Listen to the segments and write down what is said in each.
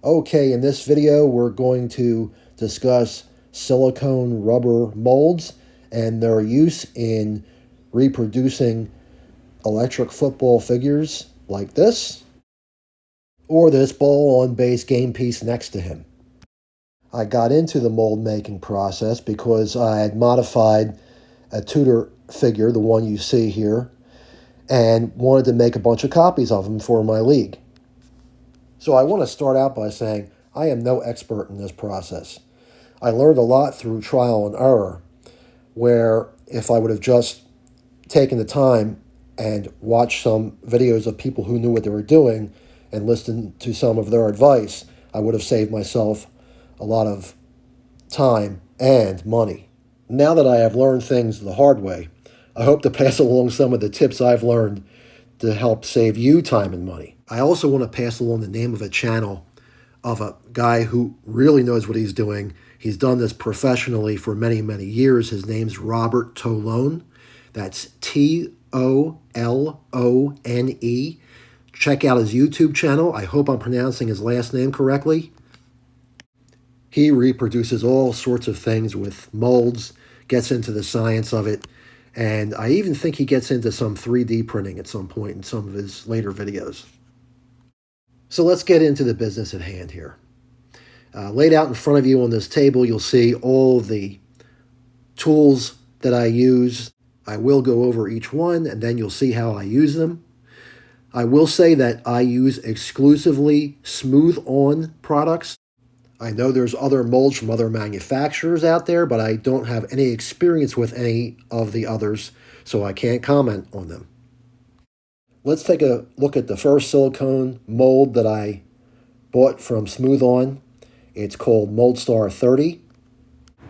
Okay, in this video we're going to discuss silicone rubber molds and their use in reproducing electric football figures like this, or this ball-on base game piece next to him. I got into the mold making process because I had modified a Tudor figure, the one you see here, and wanted to make a bunch of copies of them for my league. So I want to start out by saying I am no expert in this process. I learned a lot through trial and error, where if I would have just taken the time and watched some videos of people who knew what they were doing and listened to some of their advice, I would have saved myself a lot of time and money. Now that I have learned things the hard way, I hope to pass along some of the tips I've learned to help save you time and money. I also want to pass along the name of a channel of a guy who really knows what he's doing. He's done this professionally for many, many years. His name's Robert Tolone. That's T-O-L-O-N-E. Check out his YouTube channel. I hope I'm pronouncing his last name correctly. He reproduces all sorts of things with molds, gets into the science of it, and I even think he gets into some 3D printing at some point in some of his later videos. So let's get into the business at hand here. Laid out in front of you on this table, you'll see all the tools that I use. I will go over each one, and then you'll see how I use them. I will say that I use exclusively smooth-on products. I know there's other molds from other manufacturers out there, but I don't have any experience with any of the others, so I can't comment on them. Let's take a look at the first silicone mold that I bought from Smooth On. It's called MoldStar 30.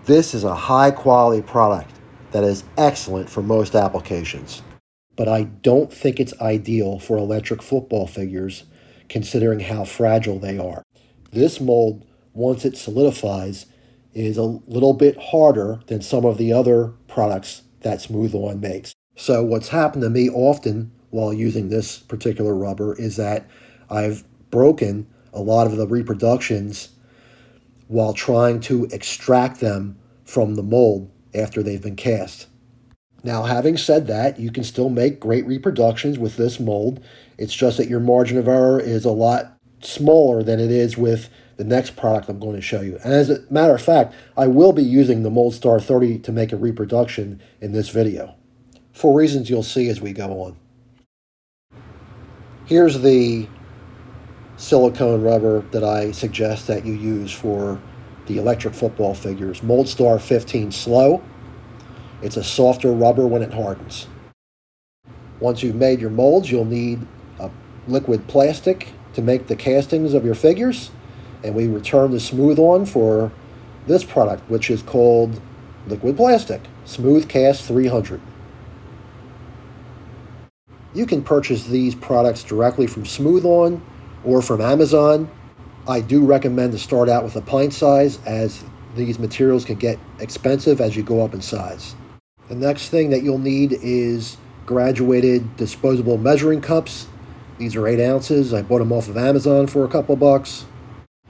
This is a high-quality product that is excellent for most applications, but I don't think it's ideal for electric football figures considering how fragile they are. This mold, once it solidifies, is a little bit harder than some of the other products that Smooth On makes. So what's happened to me often while using this particular rubber is that I've broken a lot of the reproductions while trying to extract them from the mold after they've been cast. Now, having said that, you can still make great reproductions with this mold. It's just that your margin of error is a lot smaller than it is with the next product I'm going to show you. And as a matter of fact, I will be using the MoldStar 30 to make a reproduction in this video, for reasons you'll see as we go on. Here's the silicone rubber that I suggest that you use for the electric football figures. MoldStar 15 Slow. It's a softer rubber when it hardens. Once you've made your molds, you'll need a liquid plastic to make the castings of your figures, and we return to Smooth On for this product, which is called liquid plastic, Smooth Cast 300. You can purchase these products directly from Smooth On or from Amazon. I do recommend to start out with a pint size, as these materials can get expensive as you go up in size. The next thing that you'll need is graduated disposable measuring cups. These are 8 ounces. I bought them off of Amazon for a couple bucks.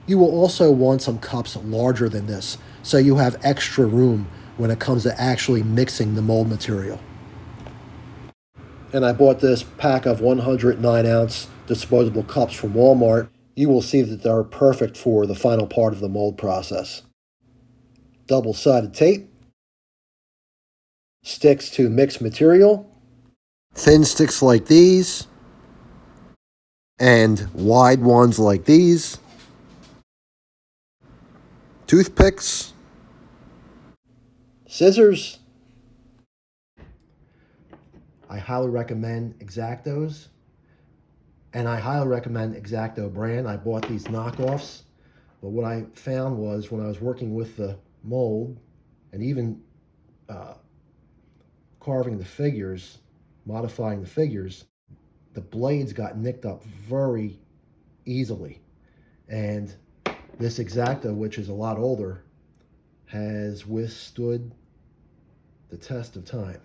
You will also want some cups larger than this, so you have extra room when it comes to actually mixing the mold material. And I bought this pack of 109-ounce disposable cups from Walmart. You will see that they're perfect for the final part of the mold process. Double-sided tape, sticks to mix material, thin sticks like these, and wide ones like these, toothpicks, scissors. I highly recommend X-Actos, and I highly recommend X-Acto brand. I bought these knockoffs, but what I found was when I was working with the mold and even carving the figures, modifying the figures, the blades got nicked up very easily. And this X-Acto, which is a lot older, has withstood the test of time.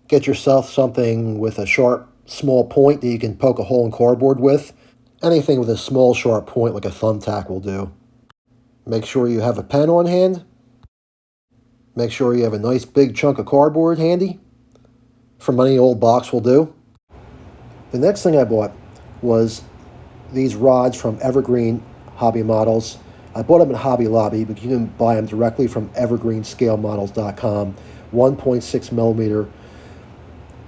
Get yourself something with a sharp, small point that you can poke a hole in cardboard with. Anything with a small sharp point like a thumbtack will do. Make sure you have a pen on hand. Make sure you have a nice big chunk of cardboard handy. From any old box will do. The next thing I bought was these rods from Evergreen Hobby Models. I bought them at Hobby Lobby, but you can buy them directly from evergreenscalemodels.com. 1.6 millimeter,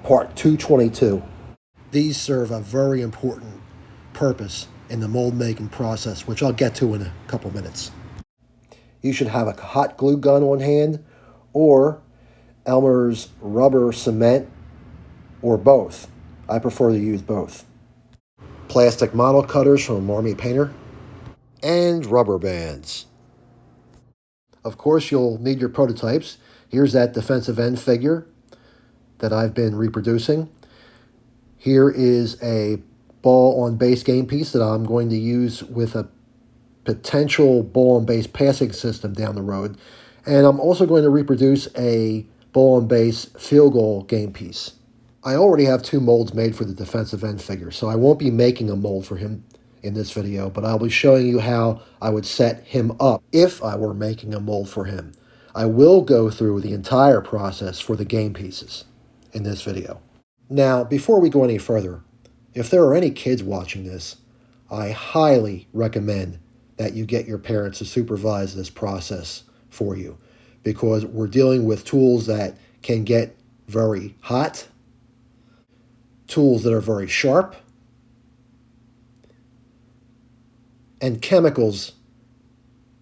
part 222. These serve a very important purpose in the mold making process, which I'll get to in a couple minutes. You should have a hot glue gun on hand, or Elmer's rubber cement, or both. I prefer to use both. Plastic model cutters from Army Painter, and rubber bands. Of course, you'll need your prototypes. Here's that defensive end figure that I've been reproducing. Here is a ball on base game piece that I'm going to use with a potential ball on base passing system down the road. And I'm also going to reproduce a ball on base field goal game piece. I already have 2 molds made for the defensive end figure, so I won't be making a mold for him in this video, but I'll be showing you how I would set him up if I were making a mold for him. I will go through the entire process for the game pieces in this video. Now, before we go any further, if there are any kids watching this, I highly recommend that you get your parents to supervise this process for you, because we're dealing with tools that can get very hot, tools that are very sharp, and chemicals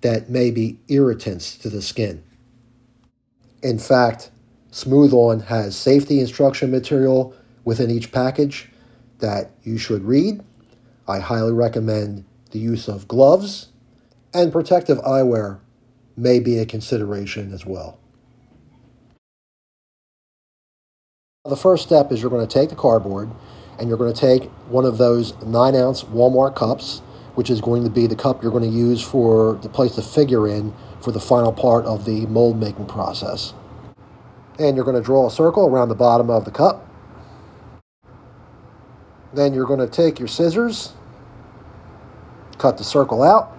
that may be irritants to the skin. In fact, Smooth On has safety instruction material within each package that you should read. I highly recommend the use of gloves, and protective eyewear may be a consideration as well. The first step is you're going to take the cardboard and you're going to take one of those 9-ounce Walmart cups, which is going to be the cup you're going to use to place the figure in for the final part of the mold making process. And you're going to draw a circle around the bottom of the cup. Then you're going to take your scissors, cut the circle out.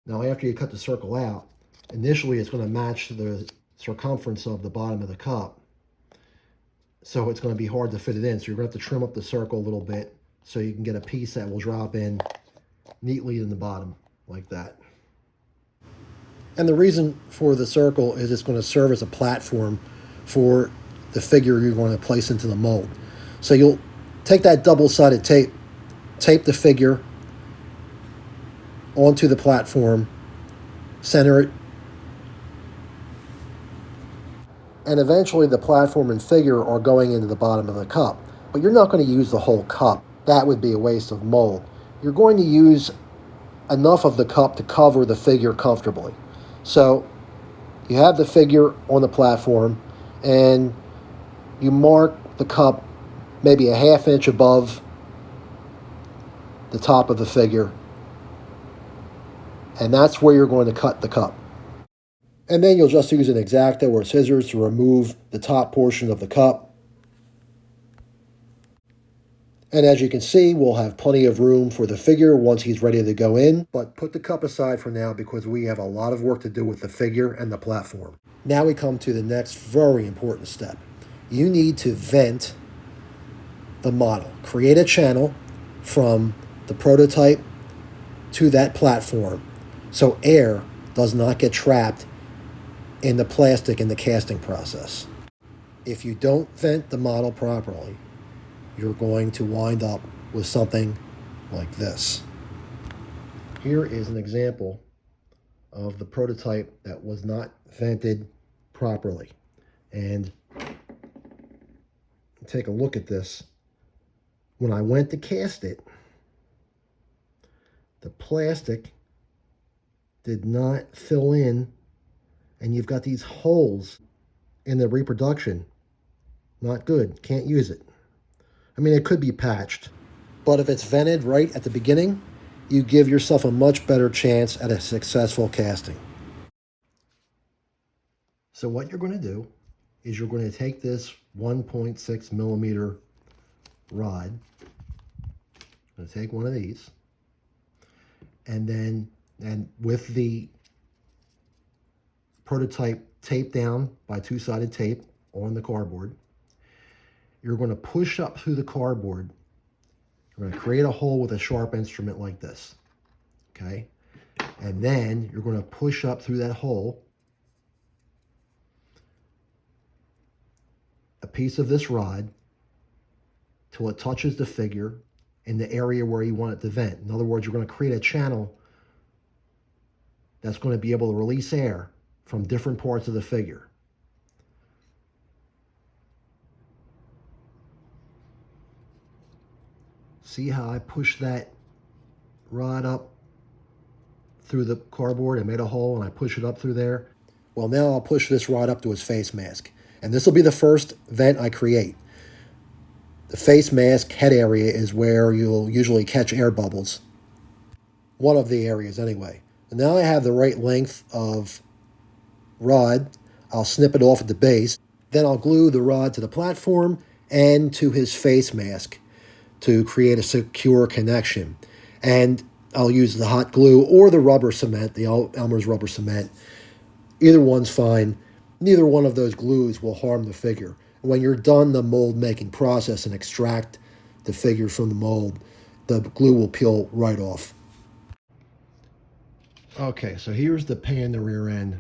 Now after you cut the circle out, initially it's going to match the circumference of the bottom of the cup. So it's going to be hard to fit it in. So you're going to have to trim up the circle a little bit so you can get a piece that will drop in neatly in the bottom like that. And the reason for the circle is it's going to serve as a platform for the figure you're going to place into the mold. So you'll take that double-sided tape, tape the figure onto the platform, center it, and eventually the platform and figure are going into the bottom of the cup. But you're not going to use the whole cup. That would be a waste of mold. You're going to use enough of the cup to cover the figure comfortably. So you have the figure on the platform and you mark the cup maybe a ½ inch above the top of the figure. And that's where you're going to cut the cup. And then you'll just use an X-Acto or scissors to remove the top portion of the cup. And as you can see, we'll have plenty of room for the figure once he's ready to go in. But put the cup aside for now because we have a lot of work to do with the figure and the platform. Now we come to the next very important step. You need to vent the model. Create a channel from the prototype to that platform so air does not get trapped in the plastic in the casting process. If you don't vent the model properly, you're going to wind up with something like this. Here is an example of the prototype that was not vented properly. And take a look at this. When I went to cast it, the plastic did not fill in, and you've got these holes in the reproduction. Not good. Can't use it. I mean, it could be patched, but if it's vented right at the beginning, you give yourself a much better chance at a successful casting. So what you're going to do is you're going to take this 1.6 millimeter rod. I'm going to take one of these, and with the prototype taped down by two-sided tape on the cardboard, you're going to push up through the cardboard. You're going to create a hole with a sharp instrument like this, okay? And then you're going to push up through that hole a piece of this rod till it touches the figure in the area where you want it to vent. In other words, you're going to create a channel that's going to be able to release air from different parts of the figure. See how I pushed that rod up through the cardboard and made a hole, and I push it up through there? Well, now I'll push this rod up to his face mask. And this will be the first vent I create. The face mask head area is where you'll usually catch air bubbles. One of the areas anyway. And now I have the right length of rod. I'll snip it off at the base. Then I'll glue the rod to the platform and to his face mask to create a secure connection. And I'll use the hot glue or the rubber cement, the Elmer's rubber cement. Either one's fine. Neither one of those glues will harm the figure. When you're done the mold making process and extract the figure from the mold, the glue will peel right off. Okay, so here's the pain in the rear end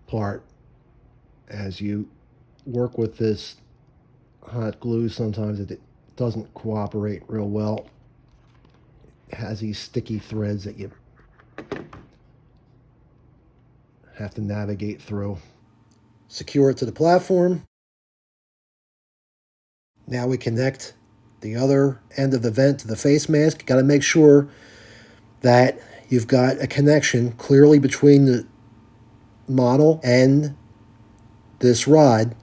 part. As you work with this hot glue, sometimes it doesn't cooperate real well. It has these sticky threads that you have to navigate through. Secure it to the platform. Now we connect the other end of the vent to the face mask. Got to make sure that you've got a connection clearly between the model and this rod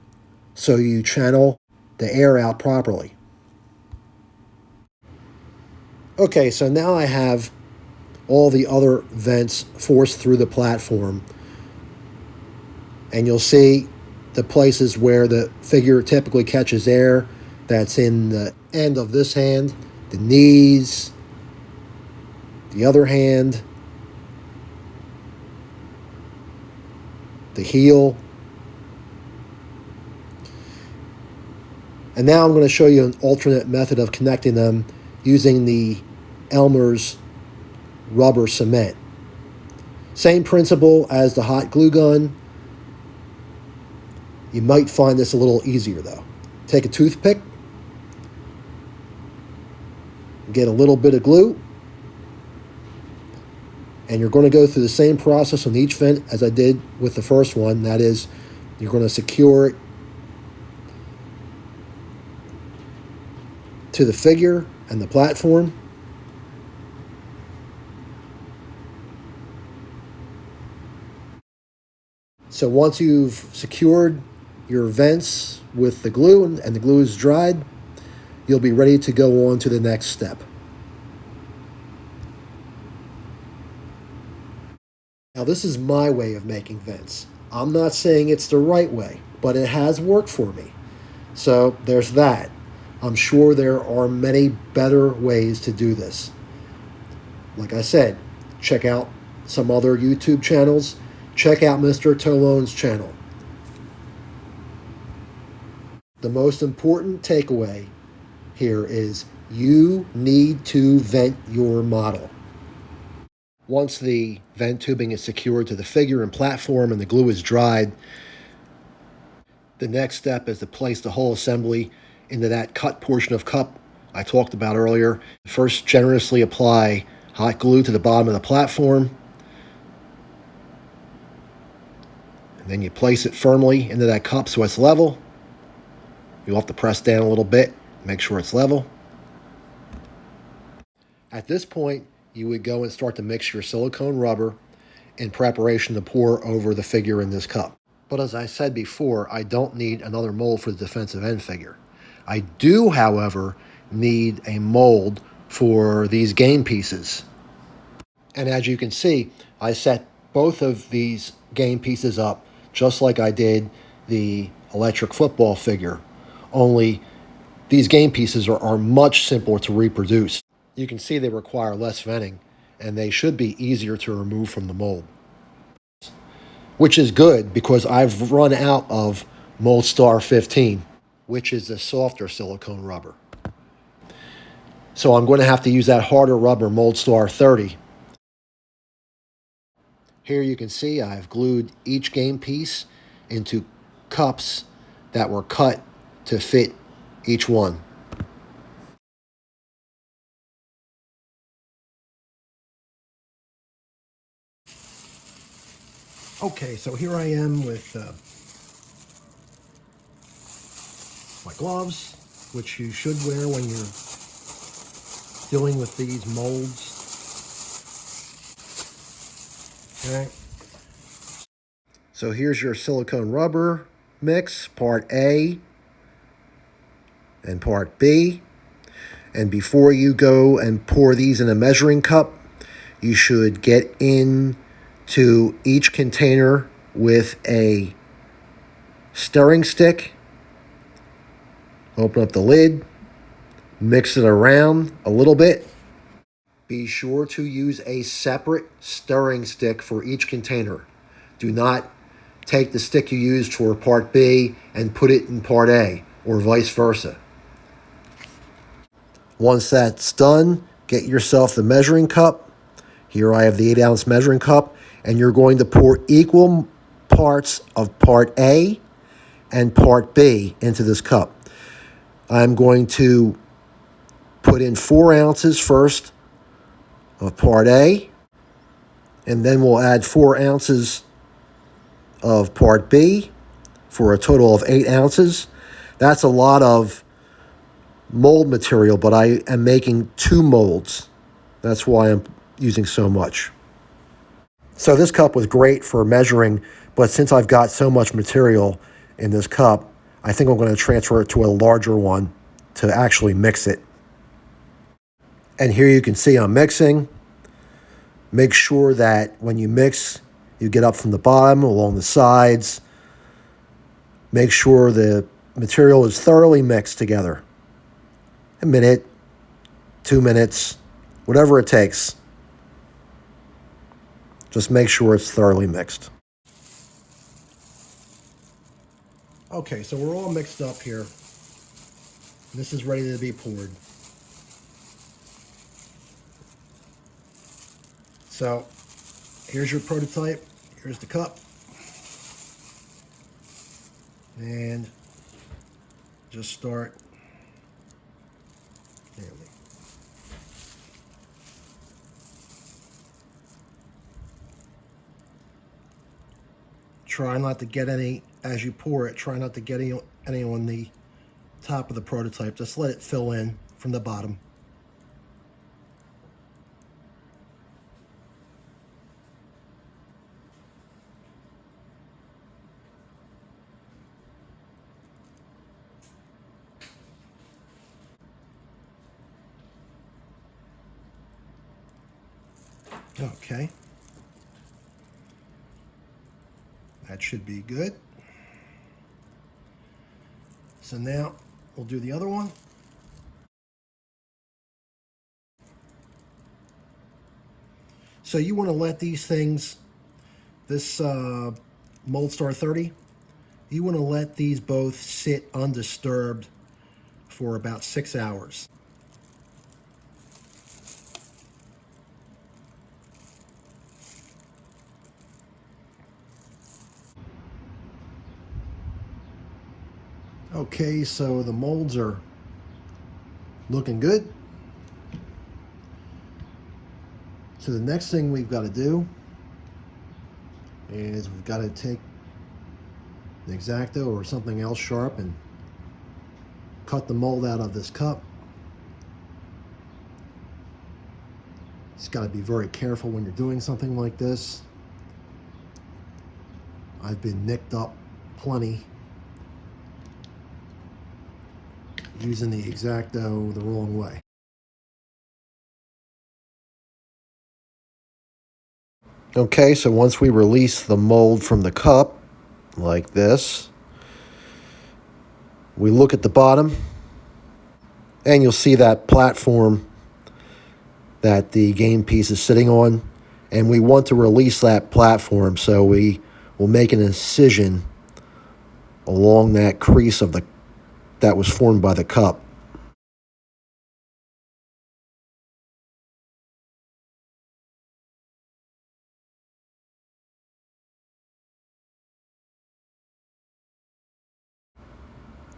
so you channel the air out properly. Okay, so now I have all the other vents forced through the platform. And you'll see the places where the figure typically catches air. That's in the end of this hand, the knees, the other hand, the heel. And now I'm going to show you an alternate method of connecting them using the Elmer's rubber cement. Same principle as the hot glue gun. You might find this a little easier though. Take a toothpick, get a little bit of glue, and you're going to go through the same process on each vent as I did with the first one. That is, you're going to secure it to the figure and the platform. So once you've secured your vents with the glue and the glue is dried, you'll be ready to go on to the next step. Now this is my way of making vents. I'm not saying it's the right way, but it has worked for me. So there's that. I'm sure there are many better ways to do this. Like I said, check out some other YouTube channels. Check out Mr. Tolone's channel. The most important takeaway here is you need to vent your model. Once the vent tubing is secured to the figure and platform and the glue is dried, the next step is to place the whole assembly into that cut portion of cup I talked about earlier. First, generously apply hot glue to the bottom of the platform. And then you place it firmly into that cup so it's level. You'll have to press down a little bit, make sure it's level. At this point, you would go and start to mix your silicone rubber in preparation to pour over the figure in this cup. But as I said before, I don't need another mold for the defensive end figure. I do, however, need a mold for these game pieces. And as you can see, I set both of these game pieces up just like I did the electric football figure. Only These game pieces are much simpler to reproduce. You can see they require less venting, and they should be easier to remove from the mold. Which is good because I've run out of Mold Star 15, which is a softer silicone rubber. So I'm going to have to use that harder rubber Mold Star 30. Here you can see I've glued each game piece into cups that were cut to fit each one. Okay, so here I am with my gloves, which you should wear when you're dealing with these molds. Okay. So here's your silicone rubber mix, part A and part B. And before you go and pour these in a measuring cup, you should get into each container with a stirring stick. Open up the lid, mix it around a little bit. Be sure to use a separate stirring stick for each container. Do not take the stick you used for part B and put it in part A, or vice versa. Once that's done, get yourself the measuring cup. Here I have the 8-ounce measuring cup, and you're going to pour equal parts of part A and part B into this cup. I'm going to put in 4 ounces first of part A, and then we'll add 4 ounces of part B for a total of 8 ounces. That's a lot of mold material, but I am making 2 molds. That's why I'm using so much. So this cup was great for measuring, but since I've got so much material in this cup, I think I'm going to transfer it to a larger one to actually mix it. And here you can see I'm mixing. Make sure that when you mix, you get up from the bottom, along the sides. Make sure the material is thoroughly mixed together. A minute, 2 minutes, whatever it takes. Just make sure it's thoroughly mixed. Okay, so we're all mixed up here. This is ready to be poured. So here's your prototype. Here's the cup. And just start. There we go. Try not to get any, as you pour it, try not to get any on the top of the prototype. Just let it fill in from the bottom. Okay. That should be good. So now we'll do the other one. So you want to let these things, this Mold Star 30, you want to let these both sit undisturbed for about 6 hours. Okay, so the molds are looking good. So the next thing we've got to do is we've got to take an X-Acto or something else sharp and cut the mold out of this cup. You've got to be very careful when you're doing something like this. I've been nicked up plenty using the X-Acto the wrong way. Okay, so once we release the mold from the cup, like this, we look at the bottom And you'll see that platform that the game piece is sitting on. And we want to release that platform, so we will make an incision along that crease of that was formed by the cup.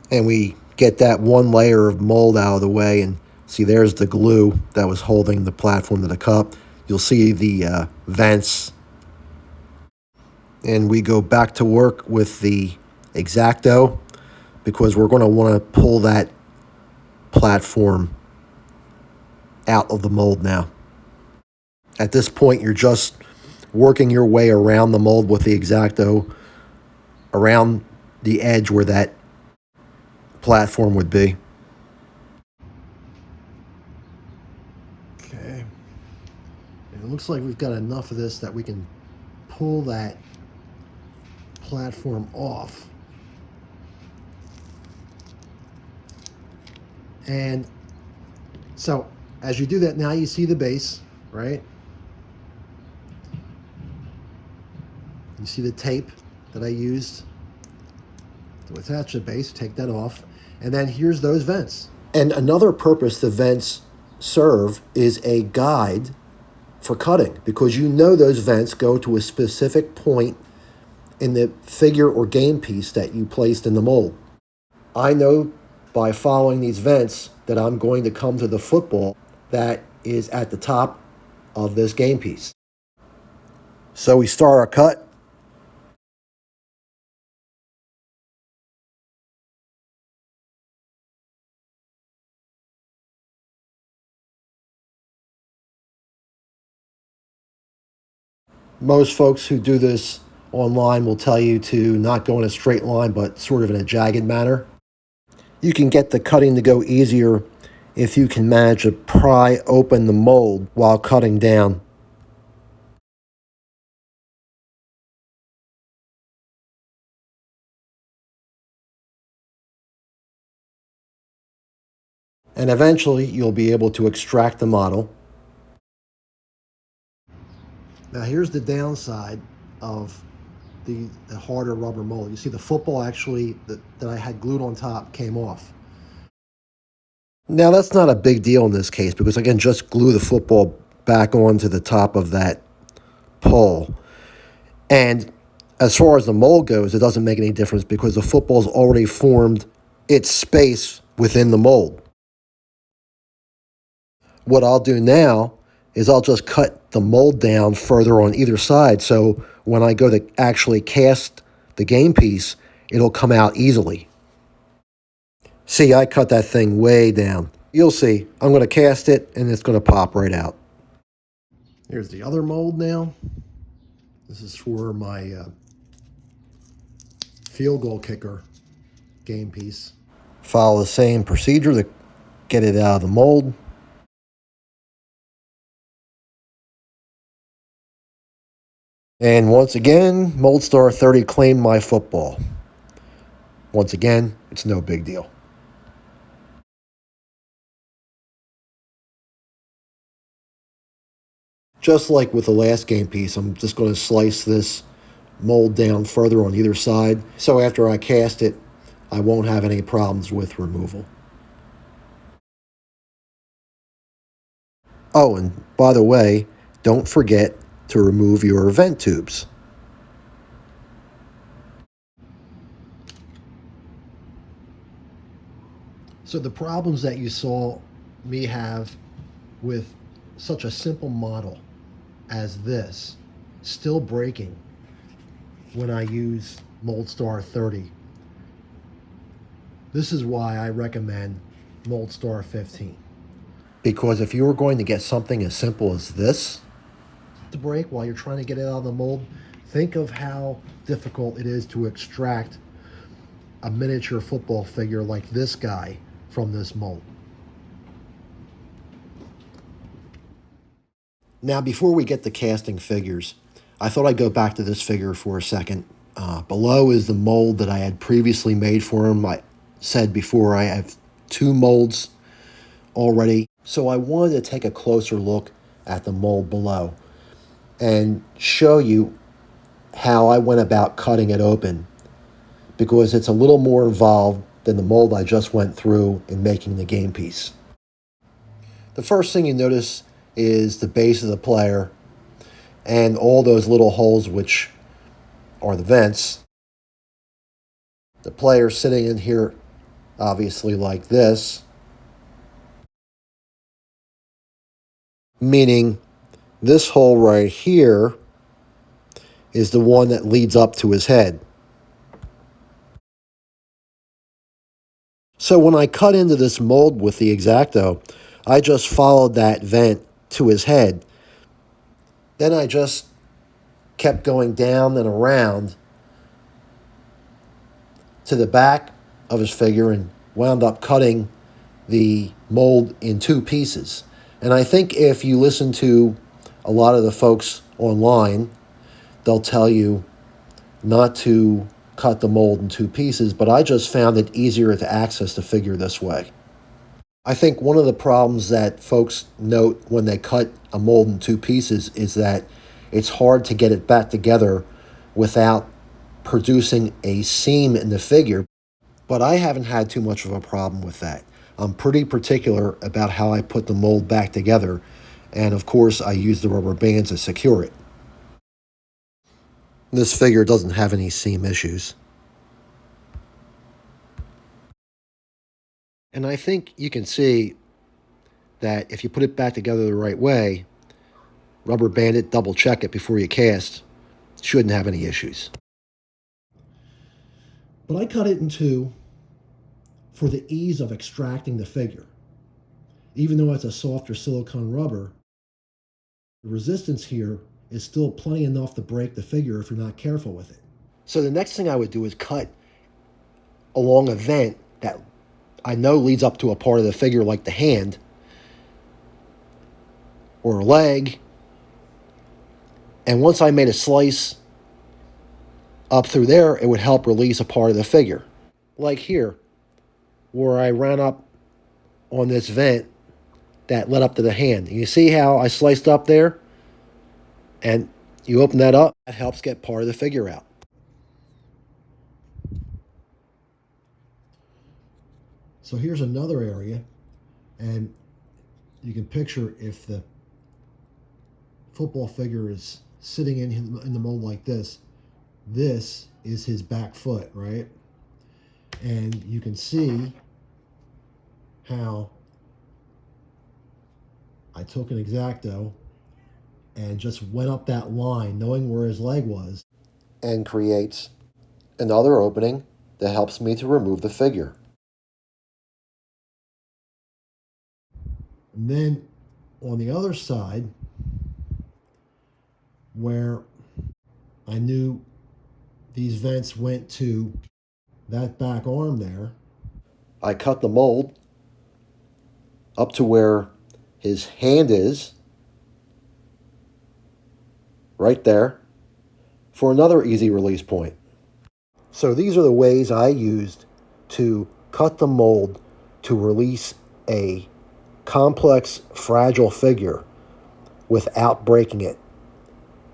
And we get that one layer of mold out of the way, and see, there's the glue that was holding the platform to the cup. You'll see the vents. And we go back to work with the X-Acto, because we're going to want to pull that platform out of the mold now. At this point, you're just working your way around the mold with the X-Acto, around the edge where that platform would be. Okay. And it looks like we've got enough of this that we can pull that platform off. And so as you do that, now you see the base, right? You see the tape that I used to attach the base. Take that off. And then here's those vents. And another purpose the vents serve is a guide for cutting, because you know those vents go to a specific point in the figure or game piece that you placed in the mold. I know by following these vents that I'm going to come to the football that is at the top of this game piece. So we start our cut. Most folks who do this online will tell you to not go in a straight line, but sort of in a jagged manner. You can get the cutting to go easier if you can manage to pry open the mold while cutting down. And eventually you'll be able to extract the model. Now here's the downside of the harder rubber mold. You see the football actually that I had glued on top came off. Now that's not a big deal in this case, because I can just glue the football back onto the top of that pole. And as far as the mold goes, it doesn't make any difference, because the football's already formed its space within the mold. What I'll do now is I'll just cut the mold down further on either side, so when I go to actually cast the game piece, it'll come out easily. See, I cut that thing way down. You'll see. I'm going to cast it, and it's going to pop right out. Here's the other mold now. This is for my field goal kicker game piece. Follow the same procedure to get it out of the mold. And once again, Moldstar 30 claimed my football. Once again, it's no big deal. Just like with the last game piece, I'm just going to slice this mold down further on either side, so after I cast it, I won't have any problems with removal. Oh, and by the way, don't forget to remove your vent tubes. So the problems that you saw me have with such a simple model as this still breaking when I use Moldstar 30. This is why I recommend Moldstar 15. Because if you were going to get something as simple as this to break while you're trying to get it out of the mold, think of how difficult it is to extract a miniature football figure like this guy from this mold. Now, before we get to casting figures, I thought I'd go back to this figure for a second. Below is the mold that I had previously made for him. I said before I have two molds already. So I wanted to take a closer look at the mold below and show you how I went about cutting it open, because it's a little more involved than the mold I just went through in making the game piece. The first thing you notice is the base of the player and all those little holes which are the vents. The player sitting in here obviously like this, meaning this hole right here is the one that leads up to his head. So when I cut into this mold with the X-Acto, I just followed that vent to his head. Then I just kept going down and around to the back of his figure and wound up cutting the mold in two pieces. And I think if you listen to a lot of the folks online, they'll tell you not to cut the mold in two pieces, but I just found it easier to access the figure this way. I think one of the problems that folks note when they cut a mold in two pieces is that it's hard to get it back together without producing a seam in the figure, but I haven't had too much of a problem with that. I'm pretty particular about how I put the mold back together, and of course I use the rubber bands to secure it. This figure doesn't have any seam issues. And I think you can see that if you put it back together the right way, rubber band it, double check it before you cast, shouldn't have any issues. But I cut it in two for the ease of extracting the figure. Even though it's a softer silicone rubber, the resistance here is still plenty enough to break the figure if you're not careful with it. So the next thing I would do is cut along a vent that I know leads up to a part of the figure like the hand or a leg. And once I made a slice up through there, it would help release a part of the figure. Like here, where I ran up on this vent that led up to the hand. And you see how I sliced up there? And you open that up, that helps get part of the figure out. So here's another area, and you can picture if the football figure is sitting in the mold like this, this is his back foot, right? And you can see how I took an X-Acto and just went up that line, knowing where his leg was, and creates another opening that helps me to remove the figure. And then on the other side, where I knew these vents went to that back arm there, I cut the mold up to where his hand is, right there, for another easy release point. So these are the ways I used to cut the mold to release a complex, fragile figure without breaking it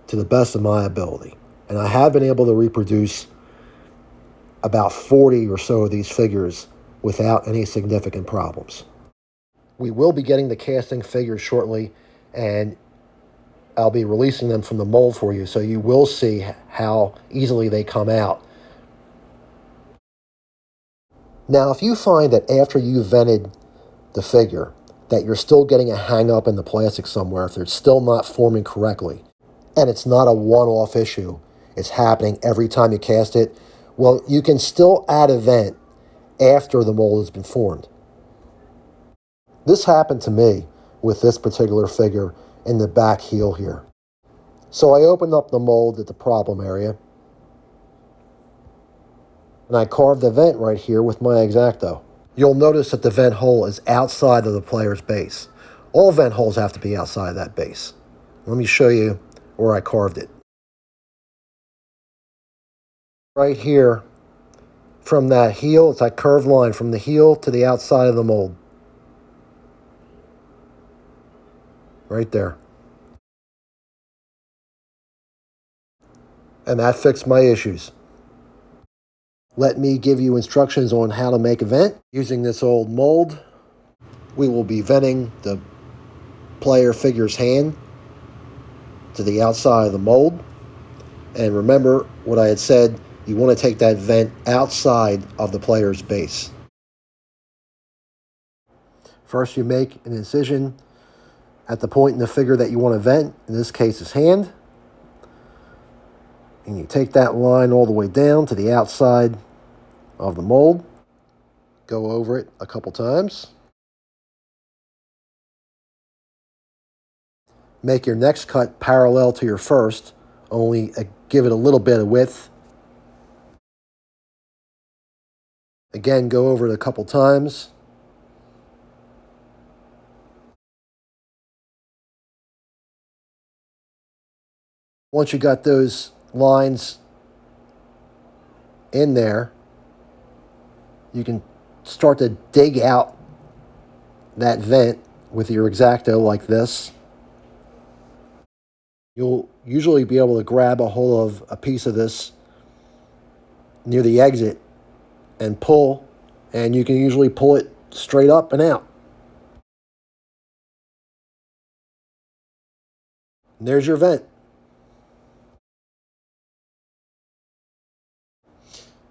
to the best of my ability. And I have been able to reproduce about 40 or so of these figures without any significant problems. We will be getting the casting figures shortly, and I'll be releasing them from the mold for you, so you will see how easily they come out. Now, if you find that after you vented the figure that you're still getting a hang up in the plastic somewhere, if it's still not forming correctly, and it's not a one-off issue, it's happening every time you cast it, well, you can still add a vent after the mold has been formed. This happened to me with this particular figure in the back heel here. So I opened up the mold at the problem area, and I carved the vent right here with my X-Acto. You'll notice that the vent hole is outside of the player's base. All vent holes have to be outside of that base. Let me show you where I carved it. Right here, from that heel, it's that curved line from the heel to the outside of the mold. right there. And that fixed my issues. Let me give you instructions on how to make a vent. Using this old mold, we will be venting the player figure's hand to the outside of the mold. And remember what I had said, you want to take that vent outside of the player's base. First, you make an incision at the point in the figure that you want to vent, in this case his hand. And you take that line all the way down to the outside of the mold. Go over it a couple times. Make your next cut parallel to your first, only give it a little bit of width. Again, go over it a couple times. Once you got those lines in there, you can start to dig out that vent with your X-Acto like this. You'll usually be able to grab a hold of a piece of this near the exit and pull, and you can usually pull it straight up and out. And there's your vent.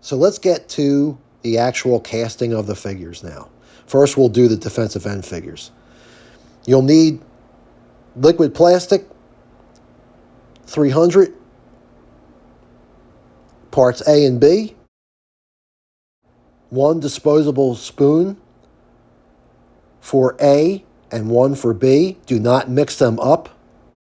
So let's get to the actual casting of the figures now. First, we'll do the defensive end figures. You'll need liquid plastic, 300, parts A and B, one disposable spoon for A and one for B. Do not mix them up.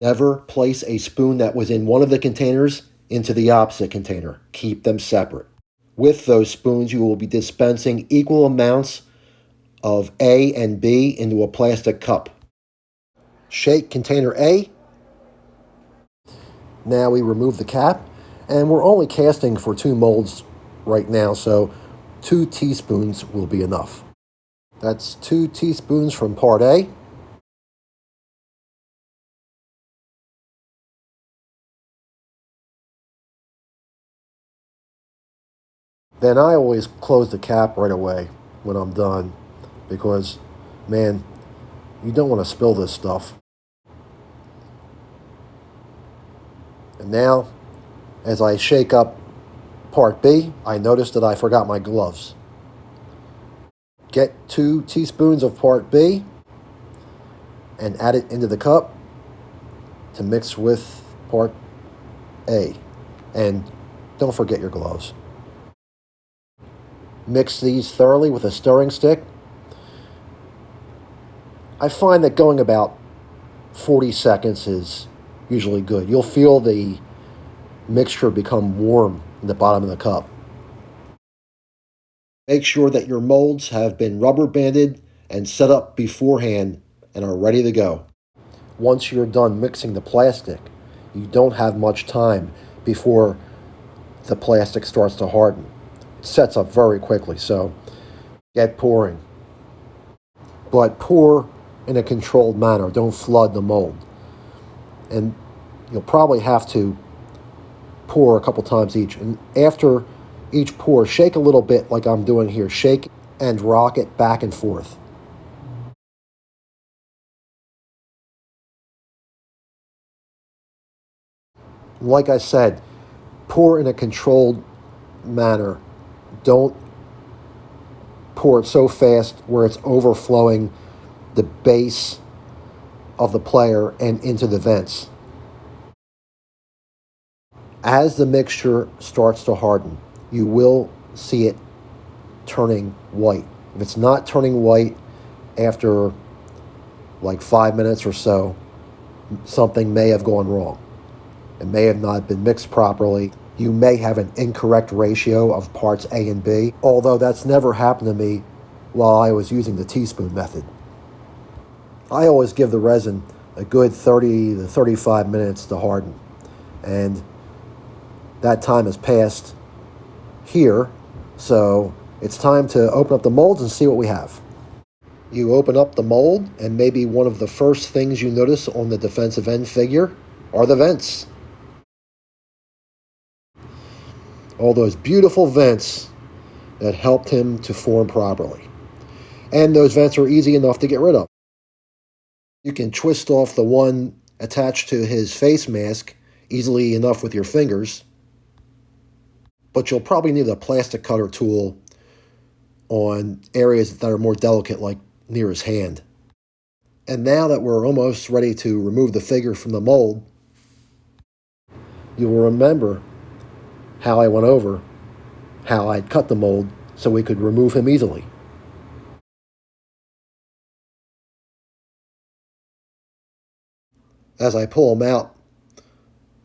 Never place a spoon that was in one of the containers into the opposite container. Keep them separate. With those spoons, you will be dispensing equal amounts of A and B into a plastic cup. Shake container A. Now we remove the cap, and we're only casting for 2 molds right now, so 2 teaspoons will be enough. That's 2 teaspoons from part A. Then I always close the cap right away when I'm done because, man, you don't want to spill this stuff. And now, as I shake up part B, I notice that I forgot my gloves. Get 2 teaspoons of part B and add it into the cup to mix with part A. And don't forget your gloves. Mix these thoroughly with a stirring stick. I find that going about 40 seconds is usually good. You'll feel the mixture become warm in the bottom of the cup. Make sure that your molds have been rubber banded and set up beforehand and are ready to go. Once you're done mixing the plastic, you don't have much time before the plastic starts to harden. It sets up very quickly, so get pouring. But pour in a controlled manner. Don't flood the mold. And you'll probably have to pour a couple times each. And after each pour, shake a little bit like I'm doing here. Shake and rock it back and forth. Like I said, pour in a controlled manner. Don't pour it so fast where it's overflowing the base of the player and into the vents. As the mixture starts to harden, you will see it turning white. If it's not turning white after like 5 minutes or so, something may have gone wrong. It may have not been mixed properly. You may have an incorrect ratio of parts A and B, although that's never happened to me while I was using the teaspoon method. I always give the resin a good 30 to 35 minutes to harden, and that time has passed here, so it's time to open up the molds and see what we have. You open up the mold, and maybe one of the first things you notice on the defensive end figure are the vents. All those beautiful vents that helped him to form properly. And those vents are easy enough to get rid of. You can twist off the one attached to his face mask easily enough with your fingers, but you'll probably need a plastic cutter tool on areas that are more delicate, like near his hand. And now that we're almost ready to remove the figure from the mold, you will remember how I went over how I'd cut the mold so we could remove him easily. As I pull him out,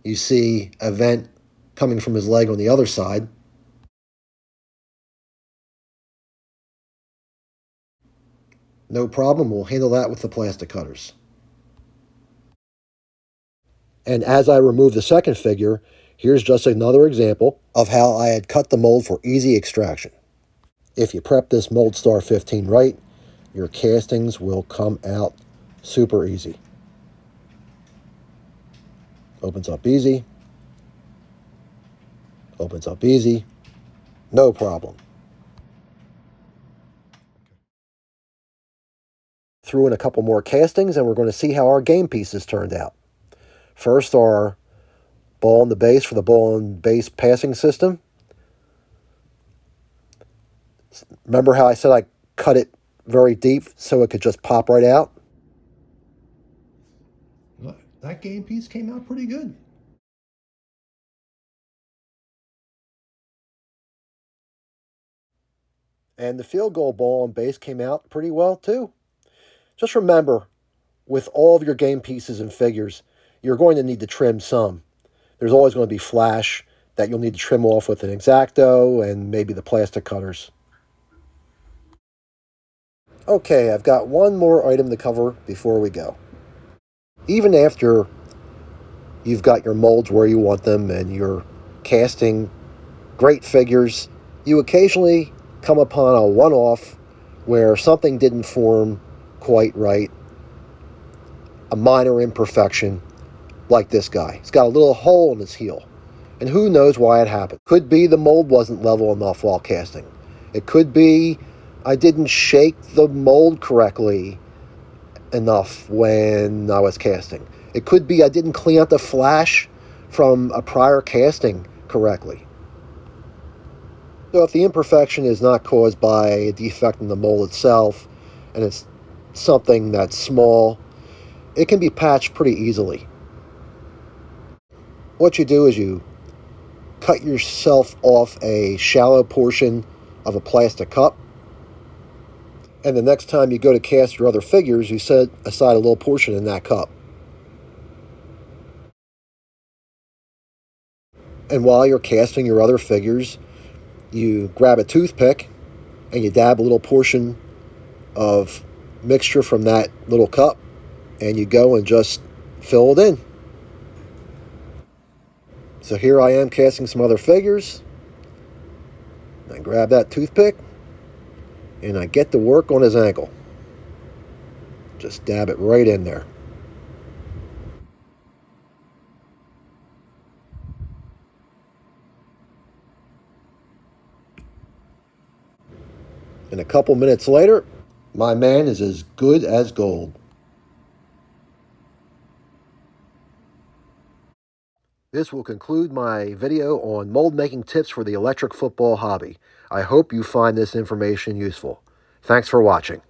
you see a vent coming from his leg on the other side. No problem, we'll handle that with the plastic cutters. And as I remove the second figure, here's just another example of how I had cut the mold for easy extraction. If you prep this Mold Star 15 right, your castings will come out super easy. Opens up easy. Opens up easy. No problem. Threw in a couple more castings, and we're going to see how our game pieces turned out. First, our ball and the base for the ball and base passing system. Remember how I said I cut it very deep so it could just pop right out? That game piece came out pretty good. And the field goal ball and base came out pretty well too. Just remember, with all of your game pieces and figures, you're going to need to trim some. There's always going to be flash that you'll need to trim off with an X-Acto and maybe the plastic cutters. Okay, I've got one more item to cover before we go. Even after you've got your molds where you want them and you're casting great figures, you occasionally come upon a one-off where something didn't form quite right, a minor imperfection, like this guy. He's got a little hole in his heel, and who knows why it happened. Could be the mold wasn't level enough while casting. It could be I didn't shake the mold correctly enough when I was casting. It could be I didn't clean out the flash from a prior casting correctly. So if the imperfection is not caused by a defect in the mold itself, and it's something that's small, it can be patched pretty easily. What you do is you cut yourself off a shallow portion of a plastic cup, and the next time you go to cast your other figures, you set aside a little portion in that cup. And while you're casting your other figures, you grab a toothpick and you dab a little portion of mixture from that little cup, and you go and just fill it in. So here I am casting some other figures. I grab that toothpick and I get to work on his ankle. Just dab it right in there. And a couple minutes later, my man is as good as gold. This will conclude my video on mold making tips for the electric football hobby. I hope you find this information useful. Thanks for watching.